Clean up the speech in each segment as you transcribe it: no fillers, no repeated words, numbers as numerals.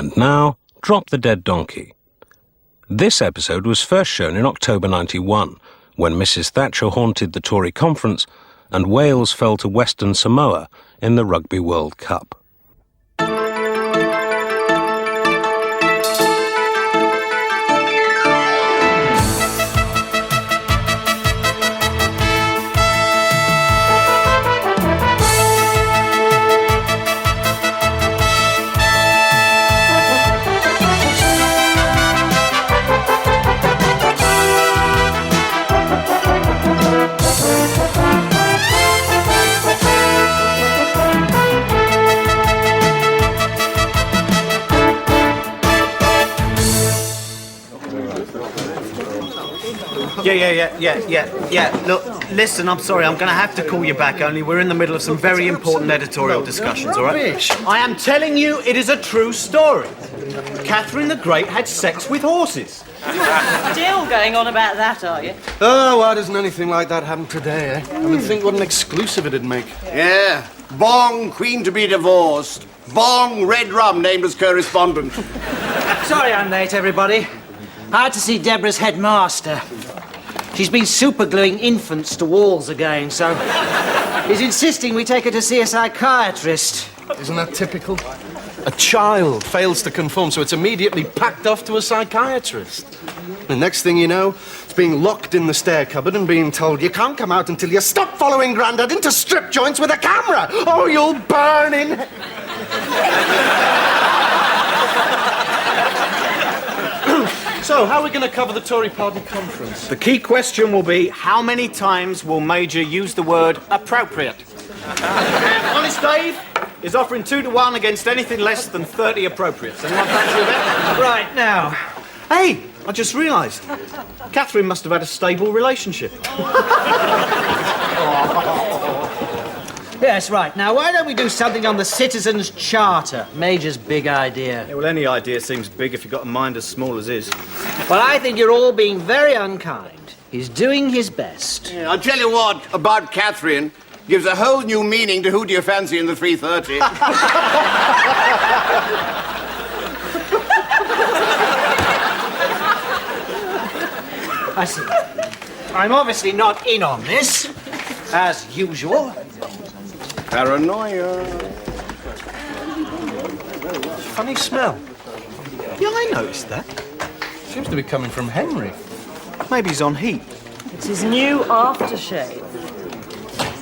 And now, Drop the Dead Donkey. This episode was first shown in October 91, when Mrs. Thatcher haunted the Tory conference and Wales fell to Western Samoa in the Rugby World Cup. Yeah. Look, listen, I'm sorry, I'm going to have to call you back, only we're in the middle of some very important editorial discussions, all right? I am telling you, it is a true story. Catherine the Great had sex with horses. Still going on about that, are you? Oh, why doesn't anything like that happen today, eh? I mean, think what an exclusive it'd make. Yeah. Bong, queen to be divorced. Bong, red rum named as correspondent. Sorry I'm late, everybody. I had to see Deborah's headmaster. She's been supergluing infants to walls again, so he's insisting we take her to see a psychiatrist. Isn't that typical? A child fails to conform, so it's immediately packed off to a psychiatrist. The next thing you know, it's being locked in the stair cupboard and being told you can't come out until you stop following Grandad into strip joints with a camera, or you'll burn in... So, how are we going to cover the Tory party conference? The key question will be, how many times will Major use the word appropriate? Honest Dave is offering 2 to 1 against anything less than 30 appropriates. Anyone fancy a bet? Right, now. Hey, I just realised. Catherine must have had a stable relationship. Yes, right. Now, why don't we do something on the Citizens' Charter? Major's big idea. Yeah, well, any idea seems big if you've got a mind as small as his. Well, I think you're all being very unkind. He's doing his best. Yeah, I'll tell you what, about Catherine, gives a whole new meaning to Who Do You Fancy in the 3:30. I see. I'm obviously not in on this, as usual. Paranoia. Funny smell. Yeah, I noticed that. Seems to be coming from Henry. Maybe he's on heat. It's his new aftershave.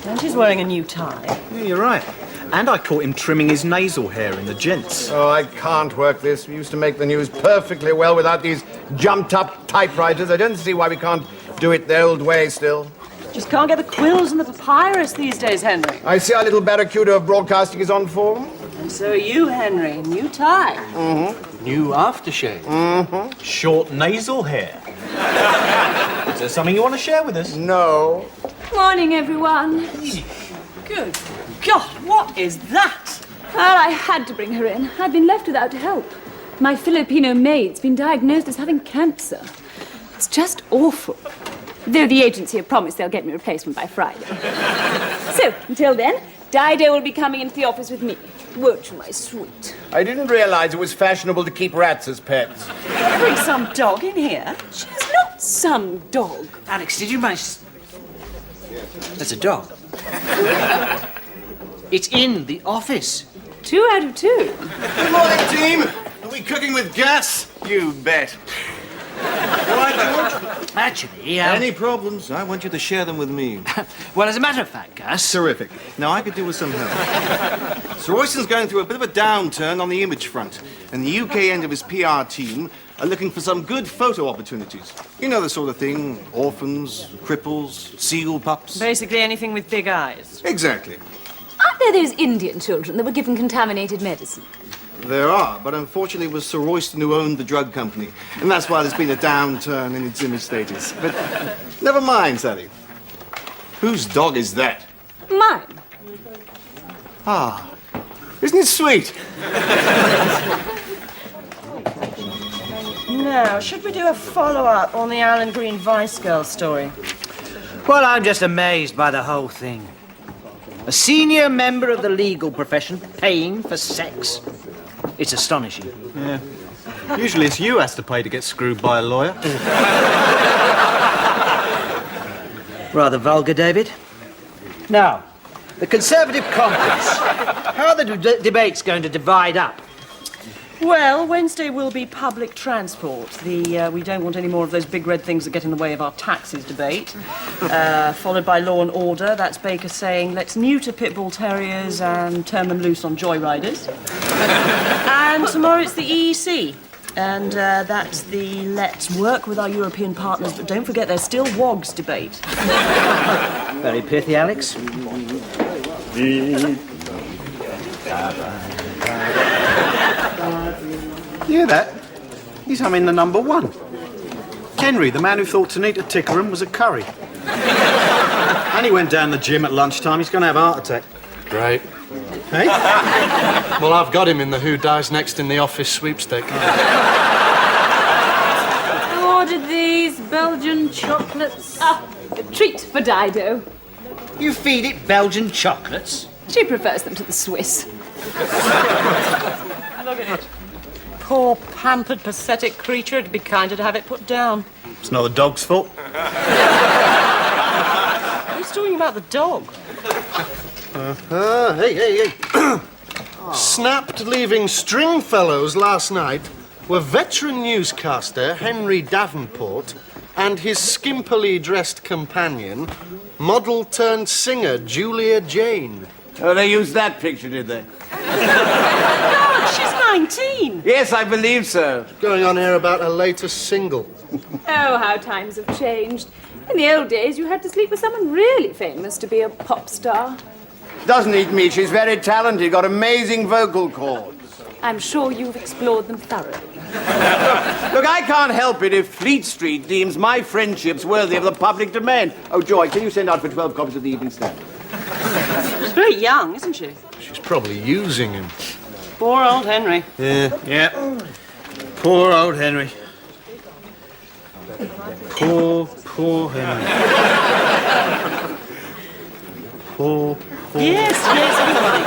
And he's wearing a new tie. Yeah, you're right. And I caught him trimming his nasal hair in the gents. Oh, I can't work this. We used to make the news perfectly well without these jumped-up typewriters. I don't see why we can't do it the old way still. Just can't get the quills and the papyrus these days, Henry. I see our little barracuda of broadcasting is on form. And so are you, Henry. New tie. New aftershave. Short nasal hair. Is there something you want to share with us? No. Morning, everyone. Good God, what is that? Well, I had to bring her in. I'd been left without help. My Filipino maid's been diagnosed as having cancer. It's just awful. Though the agency have promised they'll get me a replacement by Friday. So, until then, Dido will be coming into the office with me. Won't you, my sweet? I didn't realize it was fashionable to keep rats as pets. Bring some dog in here. She's not some dog. Alex, did you manage... There's a dog. It's in the office. 2 out of 2. Good morning, team. Are we cooking with gas? You bet. Actually, Any problems, I want you to share them with me. well, as a matter of fact, Gus... Terrific. Now, I could do with some help. Sir Royston's going through a bit of a downturn on the image front, and the UK end of his PR team are looking for some good photo opportunities. You know the sort of thing, orphans, cripples, seal pups. Basically anything with big eyes. Exactly. Aren't there those Indian children that were given contaminated medicine? There are, but unfortunately it was Sir Royston who owned the drug company, and that's why there's been a downturn in its image status. But never mind, Sally. Whose dog is that? Mine. Ah, isn't it sweet? Now, should we do a follow-up on the Alan Green Vice Girl story? Well, I'm just amazed by the whole thing. A senior member of the legal profession paying for sex. It's astonishing. Yeah. Usually it's you has to pay to get screwed by a lawyer. Rather vulgar, David. Now, the Conservative caucus. How are the debates going to divide up? Well, Wednesday will be public transport. We don't want any more of those big red things that get in the way of our taxes debate. Followed by law and order. That's Baker saying, let's neuter pit bull terriers and turn them loose on joyriders. And tomorrow it's the EEC. And that's the let's work with our European partners, but don't forget there's still WOG's debate. Very pithy, Alex. You hear that? He's humming the number one. Henry, the man who thought Tanita Tickerham was a curry. And he went down the gym at lunchtime. He's going to have a heart attack. Great. Hey? Well, I've got him in the Who Dies Next in the Office sweepstake. Ordered these Belgian chocolates. Ah, a treat for Dido. You feed it Belgian chocolates? She prefers them to the Swiss. Look at it. Poor, pampered, pathetic creature. It'd be kinder to have it put down. It's not the dog's fault. Who's talking about the dog? Hey. Snapped leaving Stringfellows last night were veteran newscaster Henry Davenport and his skimpily dressed companion, model-turned-singer Julia Jane. Oh, they used that picture, did they? God, she's 19. Yes, I believe so. Going on here about her latest single. Oh, how times have changed. In the old days, you had to sleep with someone really famous to be a pop star. Doesn't eat me. She's very talented, got amazing vocal cords. I'm sure you've explored them thoroughly. Look, I can't help it if Fleet Street deems my friendships worthy of the public domain. Oh, Joy, can you send out for 12 copies of the Evening Standard? She's very young, isn't she? She's probably using him. Poor old Henry. Yeah. Poor old Henry. Poor Henry. Poor. Yes, everybody.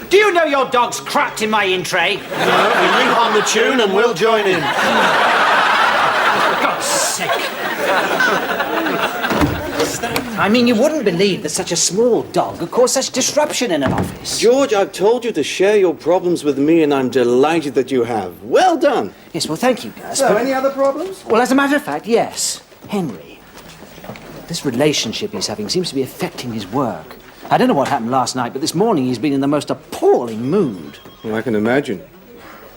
Do you know your dog's cracked in my in tray? No, we leave on the tune and we'll join in. For God's sake. I mean, you wouldn't believe that such a small dog could cause such disruption in an office. George, I've told you to share your problems with me, and I'm delighted that you have. Well done. Yes, well, thank you, Gus. So, any other problems? Well, as a matter of fact, yes. Henry. This relationship he's having seems to be affecting his work. I don't know what happened last night, but this morning he's been in the most appalling mood. Well, I can imagine.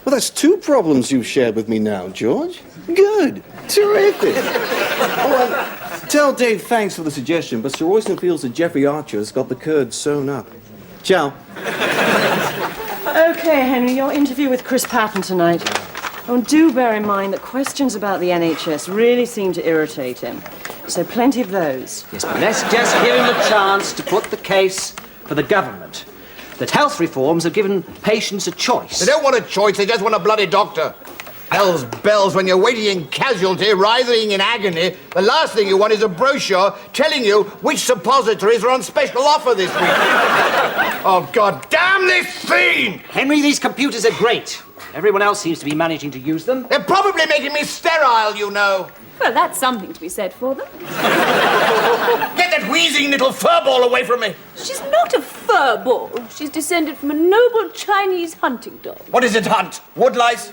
Well, that's two problems you've shared with me now, George. Good. Terrific. Tell Dave thanks for the suggestion, but Sir Royston feels that Geoffrey Archer's got the curd sewn up. Ciao. Okay, Henry, your interview with Chris Patton tonight. Oh, and do bear in mind that questions about the NHS really seem to irritate him. So plenty of those. Yes, but let's just give him a chance to put the case for the government. That health reforms have given patients a choice. They don't want a choice, they just want a bloody doctor. Hell's bells, when you're waiting in casualty, writhing in agony, the last thing you want is a brochure telling you which suppositories are on special offer this week. Oh, God damn this fiend! Henry, these computers are great. Everyone else seems to be managing to use them. They're probably making me sterile, you know. Well, that's something to be said for them. Get that wheezing little furball away from me. She's not a furball. She's descended from a noble Chinese hunting dog. What is it, Hunt? Woodlice?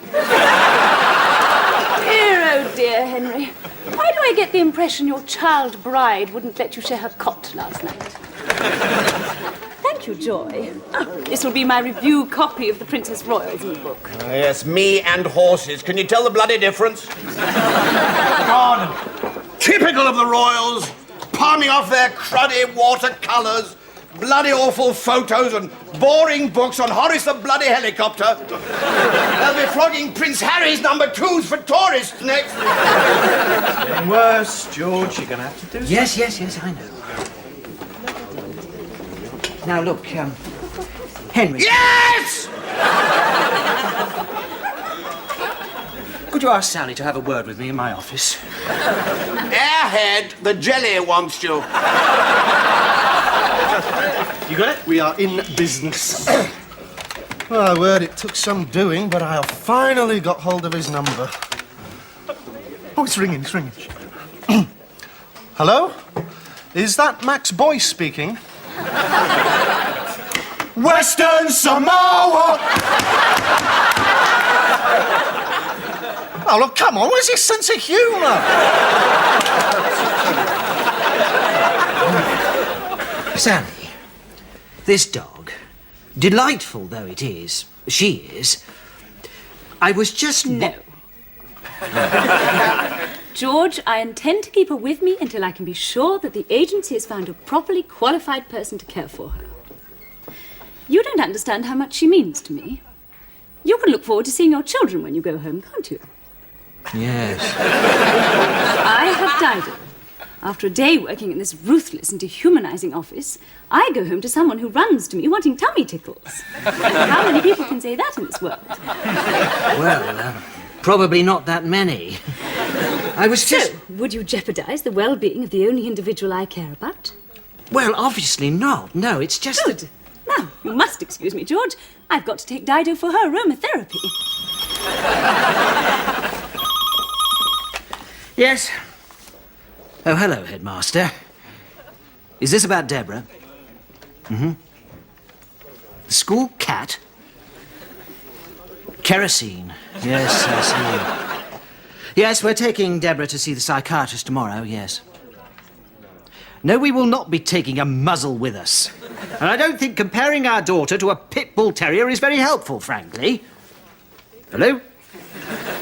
Dear, oh dear, Henry. Why do I get the impression your child bride wouldn't let you share her cot last night? Thank you, Joy. This will be my review copy of the Princess Royal's e-book. Yes, me and horses. Can you tell the bloody difference? God, typical of the royals, palming off their cruddy watercolours, bloody awful photos and boring books on Horace the bloody helicopter. They'll be flogging Prince Harry's #2s for tourists next. Getting worse, George. You're going to have to do Yes, I know. Now, look, Henry. Yes! Could you ask Sally to have a word with me in my office? Airhead, the jelly wants you. You got it? We are in business. My word, it took some doing, but I finally got hold of his number. Oh, it's ringing. Hello? Is that Max Boyce speaking? Western Samoa! Oh, look, come on, where's his sense of humour? Sally, this dog, delightful though it is, she is, I was just... No. George, I intend to keep her with me until I can be sure that the agency has found a properly qualified person to care for her. You don't understand how much she means to me. You can look forward to seeing your children when you go home, can't you? Yes. I have Dido. After a day working in this ruthless and dehumanizing office, I go home to someone who runs to me wanting tummy tickles. How many people can say that in this world? Well, probably not that many. I was just... So, would you jeopardize the well-being of the only individual I care about? Well, obviously not. No, it's just Good. that... Now, you must excuse me, George. I've got to take Dido for her aromatherapy. Yes? Oh, hello, Headmaster. Is this about Deborah? Mm-hmm. The school cat? Kerosene. Yes, I see. Yes, we're taking Deborah to see the psychiatrist tomorrow, yes. No, we will not be taking a muzzle with us. And I don't think comparing our daughter to a pit bull terrier is very helpful, frankly. Hello?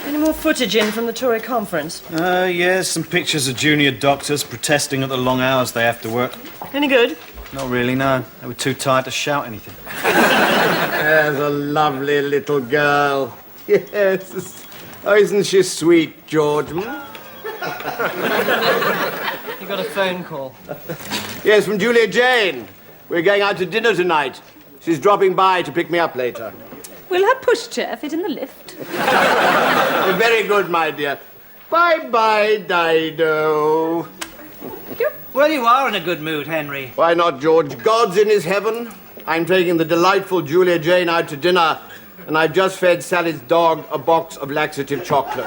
Any more footage in from the Tory conference? Yes, some pictures of junior doctors protesting at the long hours they have to work. Any good? Not really, no. They were too tired to shout anything. There's a lovely little girl. Yes. Oh, isn't she sweet, George? You got a phone call. Yes, from Julia Jane. We're going out to dinner tonight. She's dropping by to pick me up later. Will her pushchair fit in the lift? Very good, my dear. Bye-bye, Dido. Well, you are in a good mood, Henry. Why not, George? God's in his heaven. I'm taking the delightful Julia Jane out to dinner, and I've just fed Sally's dog a box of laxative chocolate.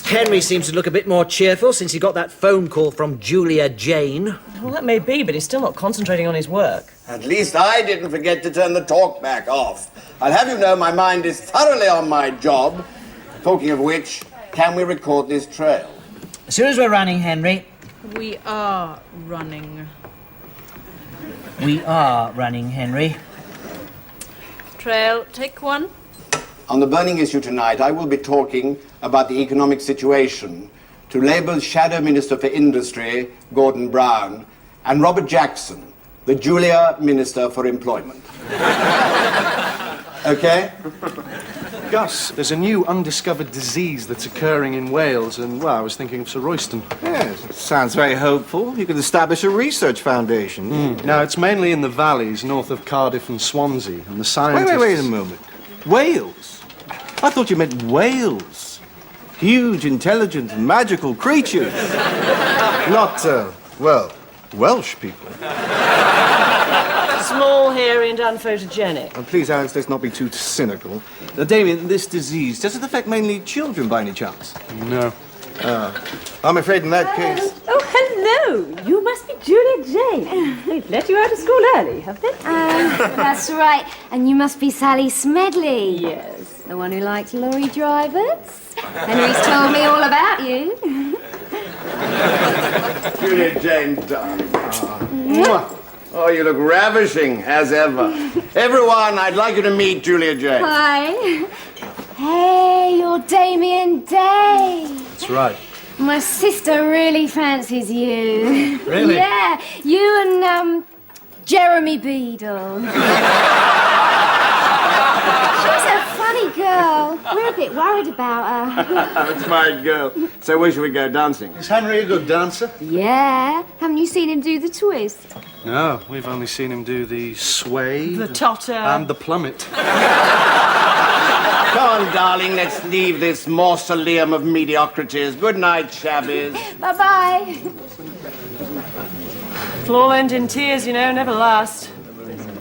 Henry seems to look a bit more cheerful since he got that phone call from Julia Jane. Well, that may be, but he's still not concentrating on his work. At least I didn't forget to turn the talk back off. I'll have you know my mind is thoroughly on my job. Talking of which, can we record this trail? As soon as we're running, Henry. We are running. We are running, Henry. Trail, take one. On the burning issue tonight, I will be talking about the economic situation to Labour's Shadow Minister for Industry, Gordon Brown, and Robert Jackson, the Julia Minister for Employment. Okay? Gus, there's a new undiscovered disease that's occurring in Wales, and, well, I was thinking of Sir Royston. Yes, it sounds very hopeful. You could establish a research foundation. No, it's mainly in the valleys north of Cardiff and Swansea, and the scientists... Wait a moment. Wales? I thought you meant whales. Huge, intelligent, magical creatures. Not, well, Welsh people. Small, hairy, and unphotogenic. Oh, please, Alex, let's not be too cynical. Now, Damien, this disease, does it affect mainly children by any chance? No. I'm afraid in that case... Oh, hello. You must be Julia Jane. They've let you out of school early, have they? That's right. And you must be Sally Smedley. Yes. The one who likes lorry drivers. Henry's told me all about you. Julia Jane, darling. Oh, you look ravishing, as ever. Everyone, I'd like you to meet Julia Jane. Hi. Hey, you're Damien Day. That's right. My sister really fancies you. Really? Yeah, you and, Jeremy Beadle. She's a funny girl. We're a bit worried about her. That's my girl. So where should we go dancing? Is Henry a good dancer? Yeah. Haven't you seen him do the twist? No, we've only seen him do the sway. The totter. And the plummet. Come on, darling, let's leave this mausoleum of mediocrities. Good night, shabbies. Bye-bye. It'll all end in tears, you know, never last.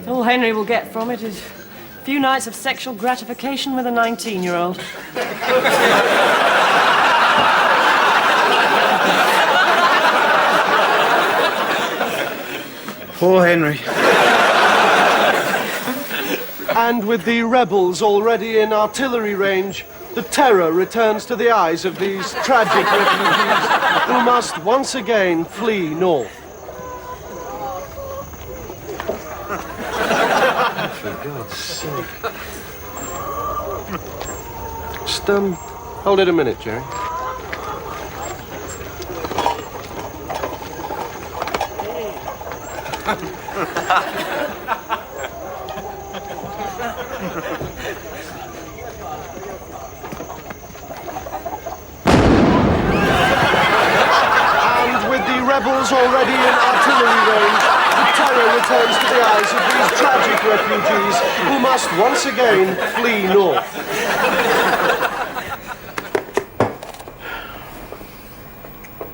All Henry will get from it is a few nights of sexual gratification with a 19-year-old. Poor Henry. And with the rebels already in artillery range, the terror returns to the eyes of these tragic refugees who must once again flee north. For God's sake. Just, hold it a minute, Jerry. And with the rebels already in artillery range, the terror returns to the eyes of these tragic refugees who must once again flee north.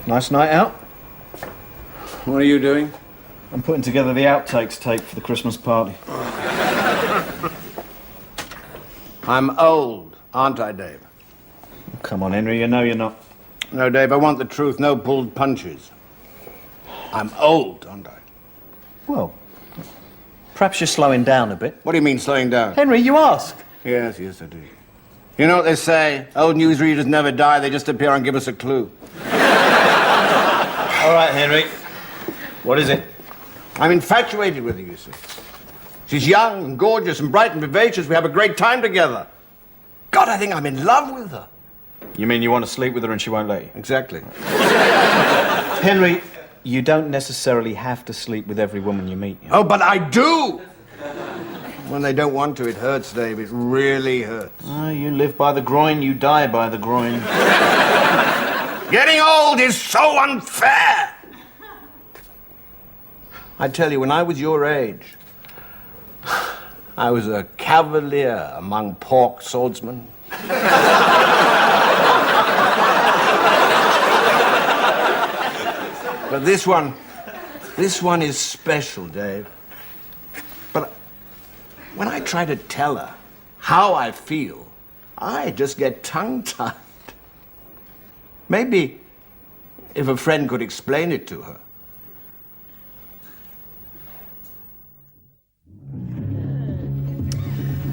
Nice night out. What are you doing? I'm putting together the outtakes tape for the Christmas party. I'm old, aren't I, Dave? Come on, Henry, you know you're not. No, Dave, I want the truth, no pulled punches. I'm old, aren't I? Well, perhaps you're slowing down a bit. What do you mean, slowing down? Henry, you ask. Yes, I do. You know what they say? Old newsreaders never die, they just appear and give us a clue. All right, Henry. What is it? I'm infatuated with her, you see. She's young and gorgeous and bright and vivacious. We have a great time together. God, I think I'm in love with her. You mean you want to sleep with her and she won't let you? Exactly. Henry, you don't necessarily have to sleep with every woman you meet. You know? Oh, but I do! When they don't want to, it hurts, Dave. It really hurts. Oh, you live by the groin, you die by the groin. Getting old is so unfair! I tell you, when I was your age, I was a cavalier among pork swordsmen. But this one is special, Dave. But when I try to tell her how I feel, I just get tongue-tied. Maybe if a friend could explain it to her.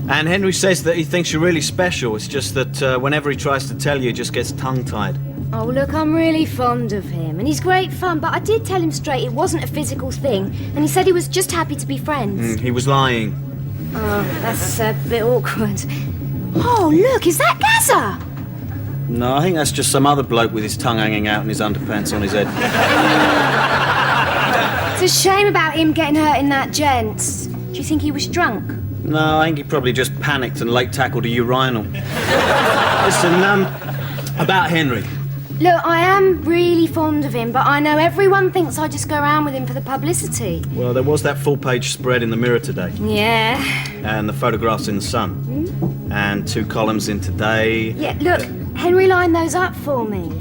And Henry says that he thinks you're really special. It's just that whenever he tries to tell you, he just gets tongue-tied. Oh, look, I'm really fond of him, and he's great fun, but I did tell him straight it wasn't a physical thing, and he said he was just happy to be friends. He was lying. Oh, that's a bit awkward. Oh, look, is that Gaza? No, I think that's just some other bloke with his tongue hanging out and his underpants on his head. It's a shame about him getting hurt in that gents. Do you think he was drunk? No, I think he probably just panicked and late tackled a urinal. Listen, about Henry. Look, I am really fond of him, but I know everyone thinks I just go around with him for the publicity. Well, there was that full-page spread in the Mirror today. Yeah. And the photographs in the Sun. And 2 columns in Today. Yeah, look, Henry lined those up for me.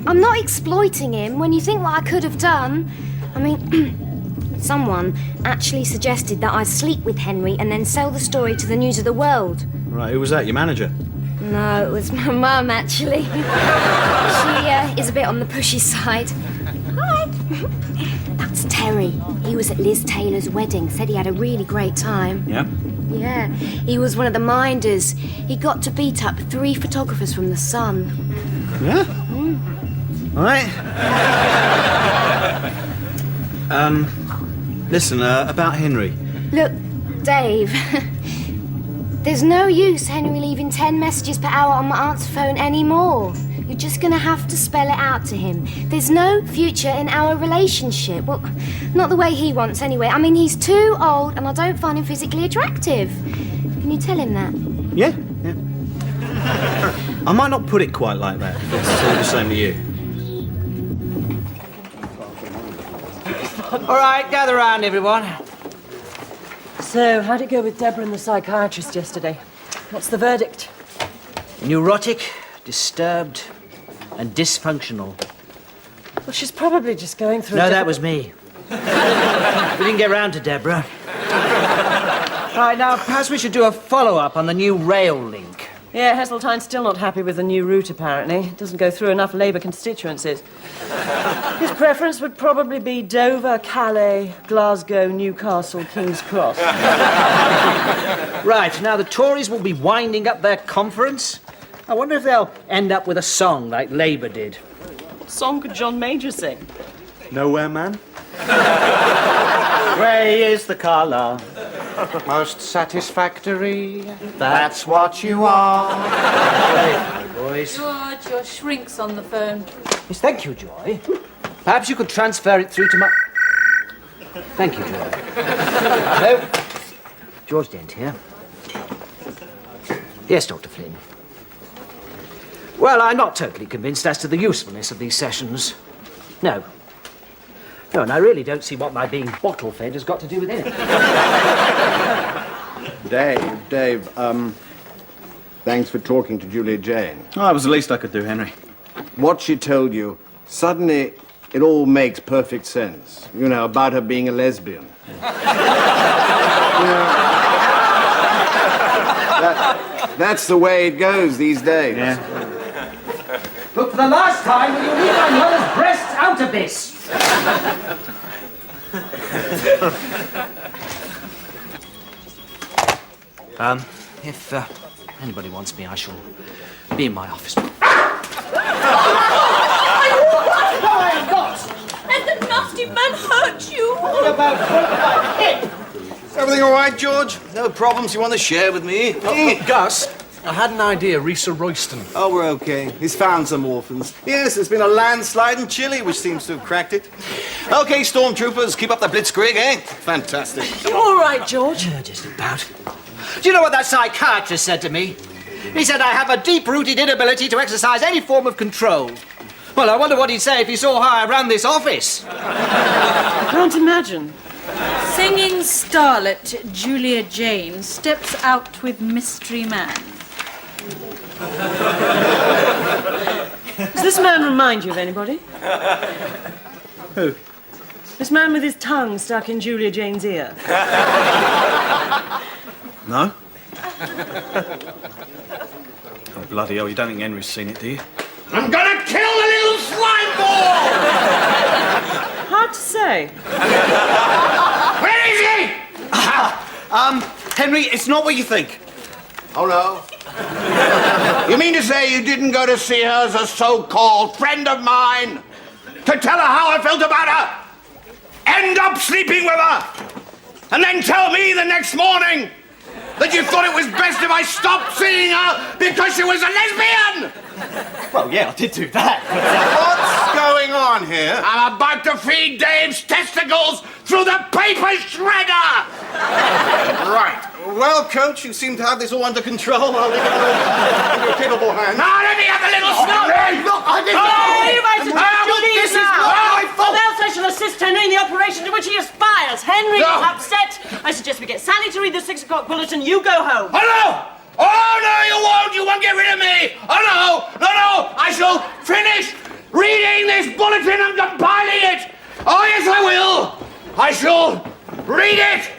I'm not exploiting him when you think what I could have done. I mean, someone actually suggested that I sleep with Henry and then sell the story to the News of the World. Right, who was that, your manager? No, it was my mum, actually. She is a bit on the pushy side. Hi. That's Terry. He was at Liz Taylor's wedding. Said he had a really great time. Yeah? Yeah. He was one of the minders. He got to beat up 3 photographers from the Sun. Yeah? All right. Listen, about Henry. Look, Dave. There's no use Henry leaving 10 messages per hour on my aunt's phone anymore. You're just gonna have to spell it out to him. There's no future in our relationship. Well, not the way he wants anyway. I mean, he's too old and I don't find him physically attractive. Can you tell him that? Yeah. I might not put it quite like that. It's all the same to you. All right, gather round, everyone. So, how'd it go with Deborah and the psychiatrist yesterday? What's the verdict? Neurotic, disturbed, and dysfunctional. Well, she's probably just going through. No, that was me. We didn't get round to Deborah. Right, now, perhaps we should do a follow-up on the new rail link. Yeah, Heseltine's still not happy with the new route, apparently. It doesn't go through enough Labour constituencies. His preference would probably be Dover, Calais, Glasgow, Newcastle, King's Cross. Right, now the Tories will be winding up their conference. I wonder if they'll end up with a song like Labour did. What song could John Major sing? Nowhere, man. Grey is the colour. Most satisfactory. That's what you are. Hey, boys. George, your shrink's on the phone. Yes, thank you, Joy. Perhaps you could transfer it through to my... Thank you, Joy. Hello? George Dent here. Yes, Dr. Flynn. Well, I'm not totally convinced as to the usefulness of these sessions. No. No, and I really don't see what my being bottle-fed has got to do with it. Dave, thanks for talking to Julia Jane. Oh, that was the least I could do, Henry. What she told you, suddenly it all makes perfect sense. You know, about her being a lesbian. That's the way it goes these days. Yeah. Look, for the last time, will you leave my mother's breasts out of this? If anybody wants me, I shall be in my office. What Has the nasty man hurt you? Everything all right, George? No problems you want to share with me? Oh, Gus, I had an idea, Risa Royston. Oh, we're okay. He's found some orphans. Yes, there's been a landslide in Chile, which seems to have cracked it. Okay, stormtroopers, keep up the blitzkrieg, eh? Fantastic. You all right, George? Just about. Do you know what that psychiatrist said to me? He said I have a deep-rooted inability to exercise any form of control. Well, I wonder what he'd say if he saw how I ran this office. I can't imagine. Singing starlet Julia Jane steps out with mystery man. Does this man remind you of anybody? Who? This man with his tongue stuck in Julia Jane's ear. No? Oh, bloody hell, you don't think Henry's seen it, do you? I'm gonna kill the little slime ball! Hard to say. Where is he? Henry, it's not what you think. Oh, no? You mean to say you didn't go to see her as a so-called friend of mine? To tell her how I felt about her? End up sleeping with her? And then tell me the next morning that you thought it was best if I stopped seeing her because she was a lesbian? Well, yeah, I did do that. What's going on here? I'm about to feed Dave's testicles through the paper shredder! Right. Well, Coach, you seem to have this all under control. I'll leave it in your capable hands. Now let me have the little snot! Look, I didn't... This is my fault! Or else I shall assist Henry in the operation to which he aspires. Henry is upset. I suggest we get Sally to read the 6 o'clock bulletin. You go home. Hello! Oh, no, you won't! You won't get rid of me! Oh, no! No! I shall finish reading this bulletin and compiling it! Oh, yes, I will! I shall read it!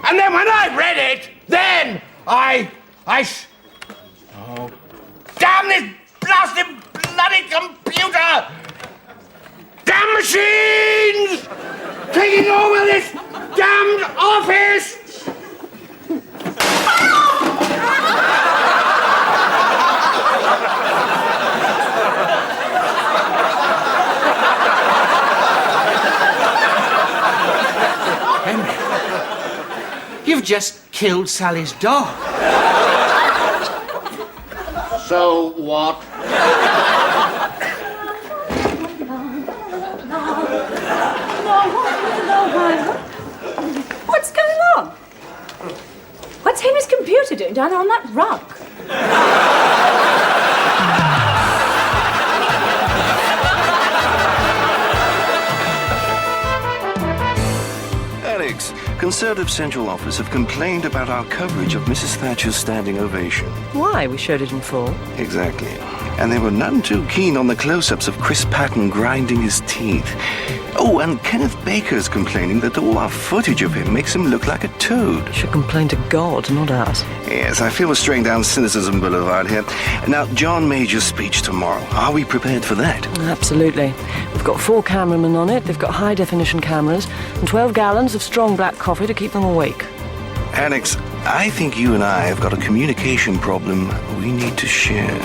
And then when I've read it, then Oh, damn this blasted bloody computer! Damn machines! Taking over this damned office! You've just killed Sally's dog. So what? What's going on? What's Henry's computer doing down there on that rug? Alex, Conservative Central Office have complained about our coverage of Mrs. Thatcher's standing ovation. Why? We showed it in full. Exactly. And they were none too keen on the close-ups of Chris Patton grinding his teeth. Oh, and Kenneth Baker's complaining that all our footage of him makes him look like a toad. You should complain to God, not us. Yes, I feel we're straying down Cynicism Boulevard here. Now, John Major's speech tomorrow. Are we prepared for that? Absolutely. We've got 4 cameramen on it, they've got high-definition cameras, and 12 gallons of strong black coffee to keep them awake. Alex, I think you and I have got a communication problem we need to share.